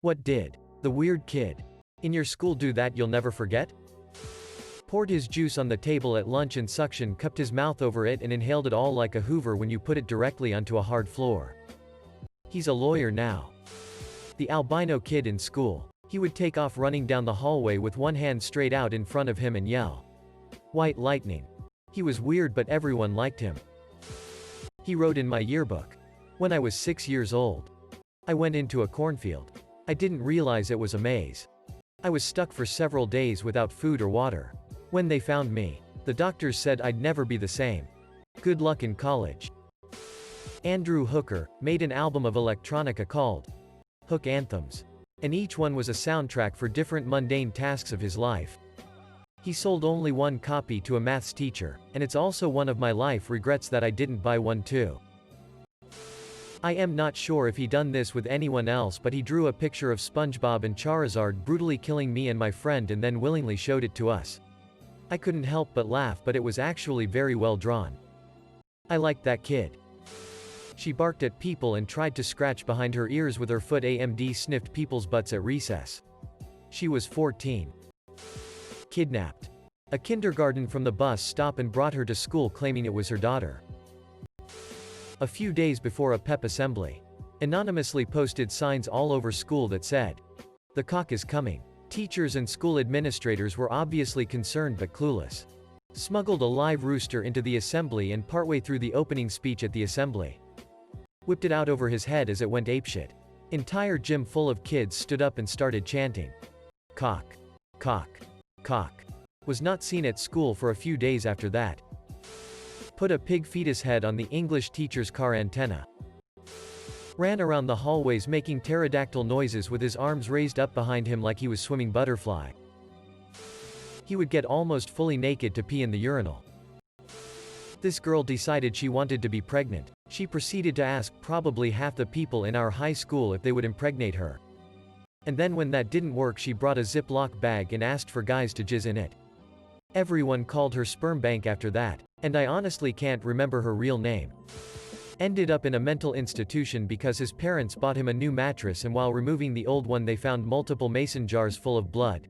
What did the weird kid in your school do that you'll never forget? Poured his juice on the table at lunch and suction cupped his mouth over it and inhaled it all like a Hoover when you put it directly onto a hard floor. He's a lawyer now. The albino kid in school. He would take off running down the hallway with one hand straight out in front of him and yell, "White lightning." He was weird but everyone liked him. He wrote in my yearbook, "When I was 6 years old, I went into a cornfield. I didn't realize it was a maze. I was stuck for several days without food or water. When they found me, the doctors said I'd never be the same. Good luck in college." Andrew Hooker made an album of electronica called Hook Anthems, and each one was a soundtrack for different mundane tasks of his life. He sold only one copy to a maths teacher, and it's also one of my life regrets that I didn't buy one too. I am not sure if he done this with anyone else, but he drew a picture of SpongeBob and Charizard brutally killing me and my friend and then willingly showed it to us. I couldn't help but laugh, but it was actually very well drawn. I liked that kid. She barked at people and tried to scratch behind her ears with her foot. AMD sniffed people's butts at recess. She was 14. Kidnapped a kindergarten from the bus stop and brought her to school claiming it was her daughter. A few days before a pep assembly, anonymously posted signs all over school that said, "The cock is coming." Teachers and school administrators were obviously concerned but clueless. Smuggled a live rooster into the assembly and partway through the opening speech at the assembly, whipped it out over his head as it went apeshit. Entire gym full of kids stood up and started chanting, "Cock, cock, cock." Was not seen at school for a few days after that. Put a pig fetus head on the English teacher's car antenna. Ran around the hallways making pterodactyl noises with his arms raised up behind him like he was swimming butterfly. He would get almost fully naked to pee in the urinal. This girl decided she wanted to be pregnant. She proceeded to ask probably half the people in our high school if they would impregnate her. And then when that didn't work, she brought a Ziploc bag and asked for guys to jizz in it. Everyone called her sperm bank after that, and I honestly can't remember her real name. Ended up in a mental institution because his parents bought him a new mattress, and while removing the old one they found multiple mason jars full of blood.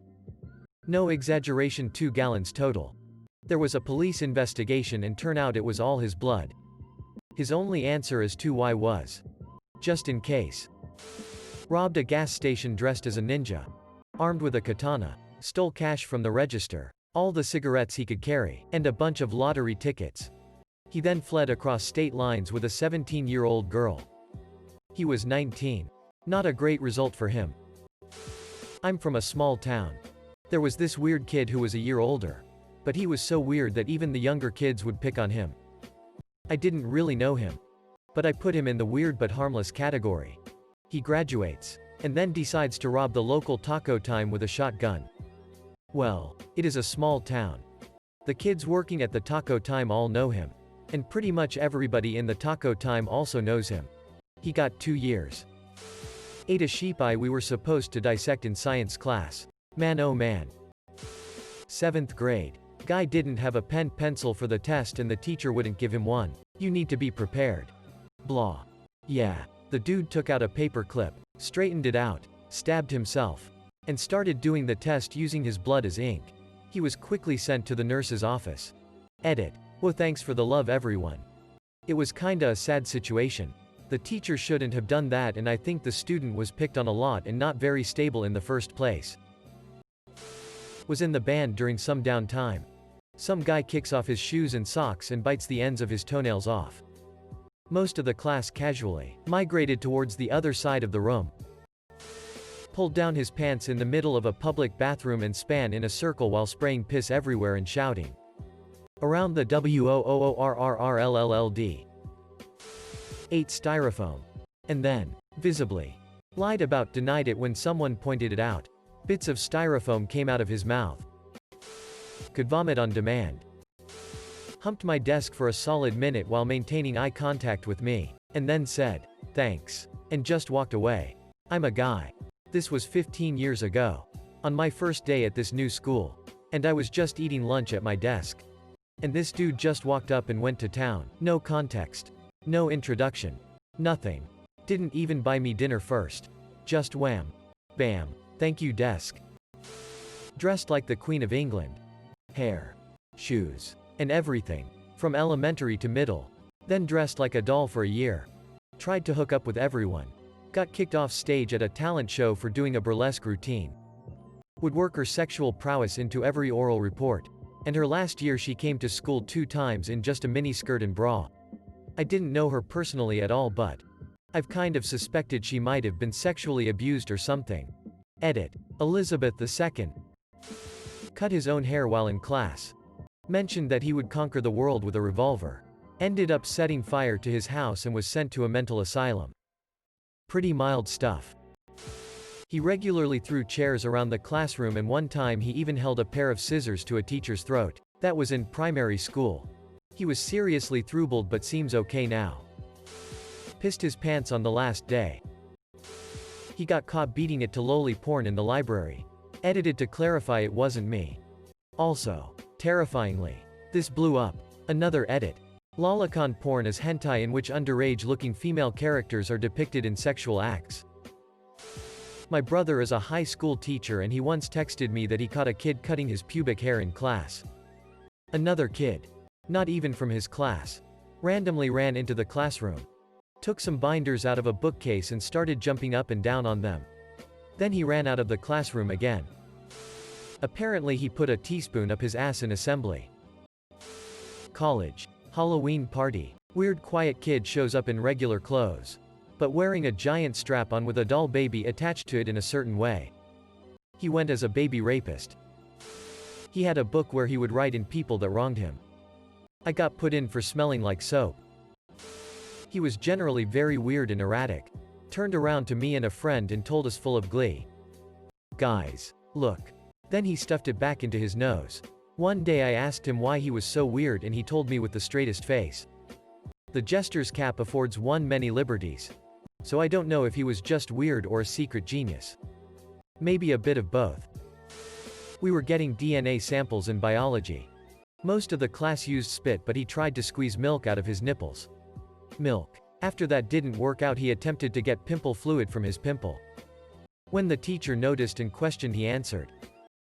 No exaggeration, 2 gallons total. There was a police investigation and turned out it was all his blood. His only answer as to why was, "Just in case." Robbed a gas station dressed as a ninja. Armed with a katana. Stole cash from the register. All the cigarettes he could carry, and a bunch of lottery tickets. He then fled across state lines with a 17-year-old girl. He was 19. Not a great result for him. I'm from a small town. There was this weird kid who was a year older. But he was so weird that even the younger kids would pick on him. I didn't really know him. But I put him in the weird but harmless category. He graduates, and then decides to rob the local taco time with a shotgun. Well, it is a small town. The kids working at the taco time all know him. And pretty much everybody in the taco time also knows him. He got 2 years. Ate a sheep eye we were supposed to dissect in science class. Man oh man. 7th grade. Guy didn't have a pencil for the test and the teacher wouldn't give him one. You need to be prepared. Blah. Yeah. The dude took out a paper clip, straightened it out, stabbed himself, and started doing the test using his blood as ink. He was quickly sent to the nurse's office. Edit. Well, thanks for the love, everyone. It was kinda a sad situation. The teacher shouldn't have done that, and I think the student was picked on a lot and not very stable in the first place. Was in the band during some downtime. Some guy kicks off his shoes and socks and bites the ends of his toenails off. Most of the class casually migrated towards the other side of the room. Pulled down his pants in the middle of a public bathroom and span in a circle while spraying piss everywhere and shouting around the WOOORRRLLLD. Ate styrofoam. And then, visibly, lied about denied it when someone pointed it out. Bits of styrofoam came out of his mouth. Could vomit on demand. Humped my desk for a solid minute while maintaining eye contact with me, and then said, "Thanks," and just walked away. I'm a guy. This was 15 years ago. On my first day at this new school. And I was just eating lunch at my desk. And this dude just walked up and went to town. No context. No introduction. Nothing. Didn't even buy me dinner first. Just wham. Bam. Thank you desk. Dressed like the Queen of England. Hair. Shoes. And everything. From elementary to middle. Then dressed like a doll for a year. Tried to hook up with everyone. Got kicked off stage at a talent show for doing a burlesque routine. Would work her sexual prowess into every oral report. And her last year she came to school 2 times in just a mini skirt and bra. I didn't know her personally at all, but I've kind of suspected she might have been sexually abused or something. Edit. Elizabeth II. Cut his own hair while in class. Mentioned that he would conquer the world with a revolver. Ended up setting fire to his house and was sent to a mental asylum. Pretty mild stuff. He regularly threw chairs around the classroom, and one time he even held a pair of scissors to a teacher's throat. That was in primary school. He was seriously troubled but seems okay now. Pissed his pants on the last day. He got caught beating it to lowly porn in the library. Edited to clarify it wasn't me. Also, terrifyingly, this blew up. Another edit. Lolicon porn is hentai in which underage-looking female characters are depicted in sexual acts. My brother is a high school teacher and he once texted me that he caught a kid cutting his pubic hair in class. Another kid, not even from his class, randomly ran into the classroom. Took some binders out of a bookcase and started jumping up and down on them. Then he ran out of the classroom again. Apparently he put a teaspoon up his ass in assembly. College. Halloween party. Weird quiet kid shows up in regular clothes, but wearing a giant strap-on with a doll baby attached to it in a certain way. He went as a baby rapist. He had a book where he would write in people that wronged him. I got put in for smelling like soap. He was generally very weird and erratic. Turned around to me and a friend and told us full of glee, "Guys, look." Then he stuffed it back into his nose. One day I asked him why he was so weird and he told me with the straightest face. The jester's cap affords one many liberties. So I don't know if he was just weird or a secret genius. Maybe a bit of both. We were getting DNA samples in biology. Most of the class used spit, but he tried to squeeze milk out of his nipples. Milk. After that didn't work out, he attempted to get pimple fluid from his pimple. When the teacher noticed and questioned, he answered,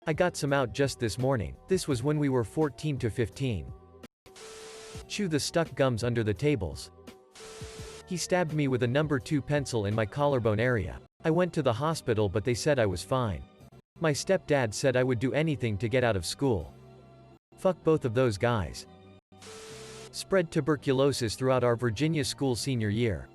"I got some out just this morning." This was when we were 14 to 15. Chew the stuck gums under the tables. He stabbed me with a number 2 pencil in my collarbone area. I went to the hospital but they said I was fine. My stepdad said I would do anything to get out of school. Fuck both of those guys. Spread tuberculosis throughout our Virginia school senior year.